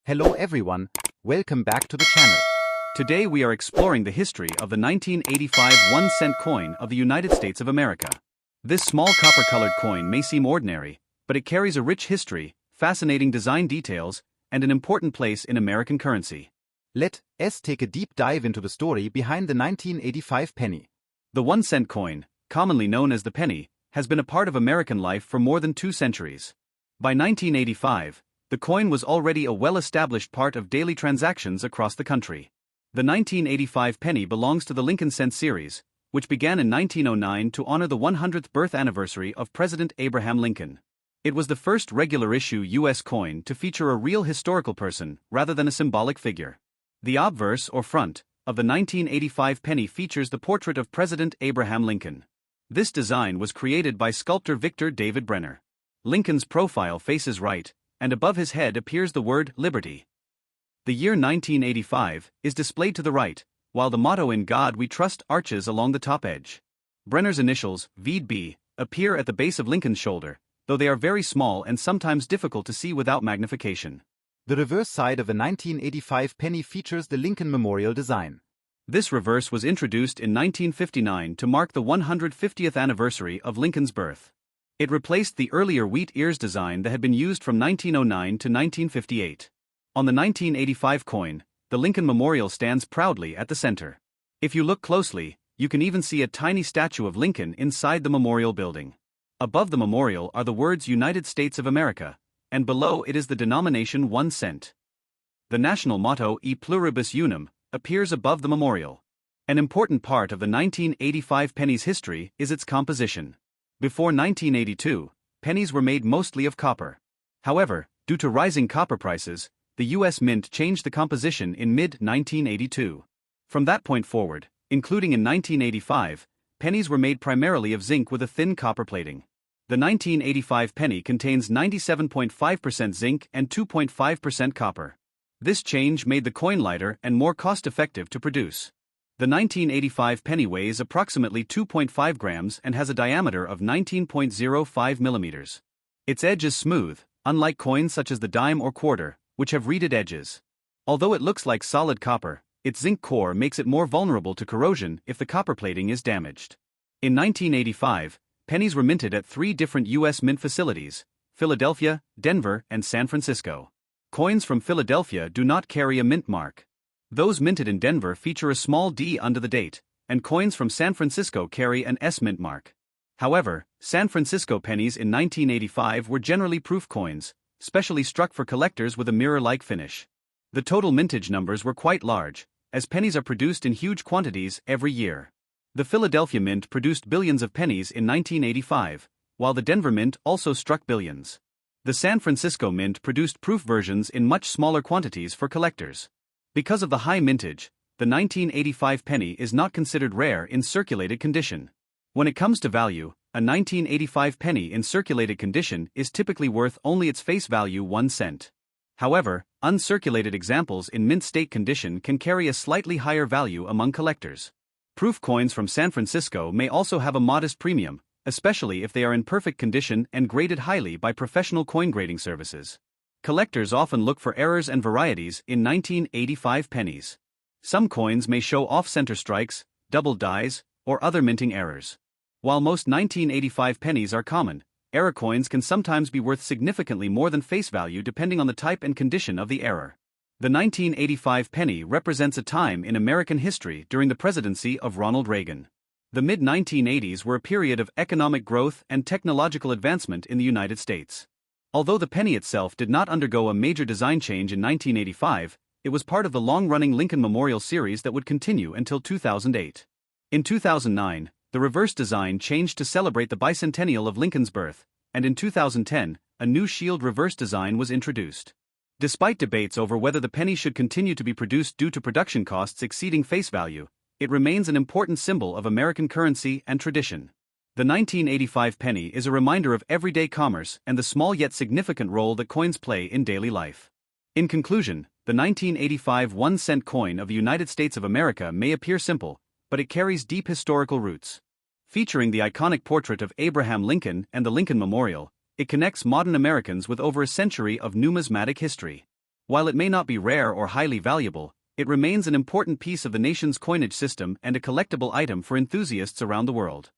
Hello everyone, welcome back to the channel. Today we are exploring the history of the 1985 1-cent coin of the United States of America. This small copper-colored coin may seem ordinary, but it carries a rich history, fascinating design details, and an important place in American currency. Let us take a deep dive into the story behind the 1985 penny. The 1-cent coin, commonly known as the penny, has been a part of American life for more than 2 centuries. By 1985, the coin was already a well-established part of daily transactions across the country. The 1985 penny belongs to the Lincoln Cent series, which began in 1909 to honor the 100th birth anniversary of President Abraham Lincoln. It was the first regular-issue U.S. coin to feature a real historical person rather than a symbolic figure. The obverse, or front, of the 1985 penny features the portrait of President Abraham Lincoln. This design was created by sculptor Victor David Brenner. Lincoln's profile faces right, and above his head appears the word Liberty. The year 1985 is displayed to the right, while the motto "In God We Trust" arches along the top edge. Brenner's initials, VB, appear at the base of Lincoln's shoulder, though they are very small and sometimes difficult to see without magnification. The reverse side of the 1985 penny features the Lincoln Memorial design. This reverse was introduced in 1959 to mark the 150th anniversary of Lincoln's birth. It replaced the earlier wheat ears design that had been used from 1909 to 1958. On the 1985 coin, the Lincoln Memorial stands proudly at the center. If you look closely, you can even see a tiny statue of Lincoln inside the memorial building. Above the memorial are the words United States of America, and below it is the denomination 1 cent. The national motto E pluribus unum appears above the memorial. An important part of the 1985 penny's history is its composition. Before 1982, pennies were made mostly of copper. However, due to rising copper prices, the U.S. Mint changed the composition in mid-1982. From that point forward, including in 1985, pennies were made primarily of zinc with a thin copper plating. The 1985 penny contains 97.5% zinc and 2.5% copper. This change made the coin lighter and more cost-effective to produce. The 1985 penny weighs approximately 2.5 grams and has a diameter of 19.05 millimeters. Its edge is smooth, unlike coins such as the dime or quarter, which have reeded edges. Although it looks like solid copper, its zinc core makes it more vulnerable to corrosion if the copper plating is damaged. In 1985, pennies were minted at 3 different U.S. mint facilities: Philadelphia, Denver, and San Francisco. Coins from Philadelphia do not carry a mint mark. Those minted in Denver feature a small D under the date, and coins from San Francisco carry an S mint mark. However, San Francisco pennies in 1985 were generally proof coins, specially struck for collectors with a mirror-like finish. The total mintage numbers were quite large, as pennies are produced in huge quantities every year. The Philadelphia Mint produced billions of pennies in 1985, while the Denver Mint also struck billions. The San Francisco Mint produced proof versions in much smaller quantities for collectors. Because of the high mintage, the 1985 penny is not considered rare in circulated condition. When it comes to value, a 1985 penny in circulated condition is typically worth only its face value 1 cent. However, uncirculated examples in mint state condition can carry a slightly higher value among collectors. Proof coins from San Francisco may also have a modest premium, especially if they are in perfect condition and graded highly by professional coin grading services. Collectors often look for errors and varieties in 1985 pennies. Some coins may show off-center strikes, double dies, or other minting errors. While most 1985 pennies are common, error coins can sometimes be worth significantly more than face value depending on the type and condition of the error. The 1985 penny represents a time in American history during the presidency of Ronald Reagan. The mid-1980s were a period of economic growth and technological advancement in the United States. Although the penny itself did not undergo a major design change in 1985, it was part of the long-running Lincoln Memorial series that would continue until 2008. In 2009, the reverse design changed to celebrate the bicentennial of Lincoln's birth, and in 2010, a new shield reverse design was introduced. Despite debates over whether the penny should continue to be produced due to production costs exceeding face value, it remains an important symbol of American currency and tradition. The 1985 penny is a reminder of everyday commerce and the small yet significant role that coins play in daily life. In conclusion, the 1985 1-cent coin of the United States of America may appear simple, but it carries deep historical roots. Featuring the iconic portrait of Abraham Lincoln and the Lincoln Memorial, it connects modern Americans with over a century of numismatic history. While it may not be rare or highly valuable, it remains an important piece of the nation's coinage system and a collectible item for enthusiasts around the world.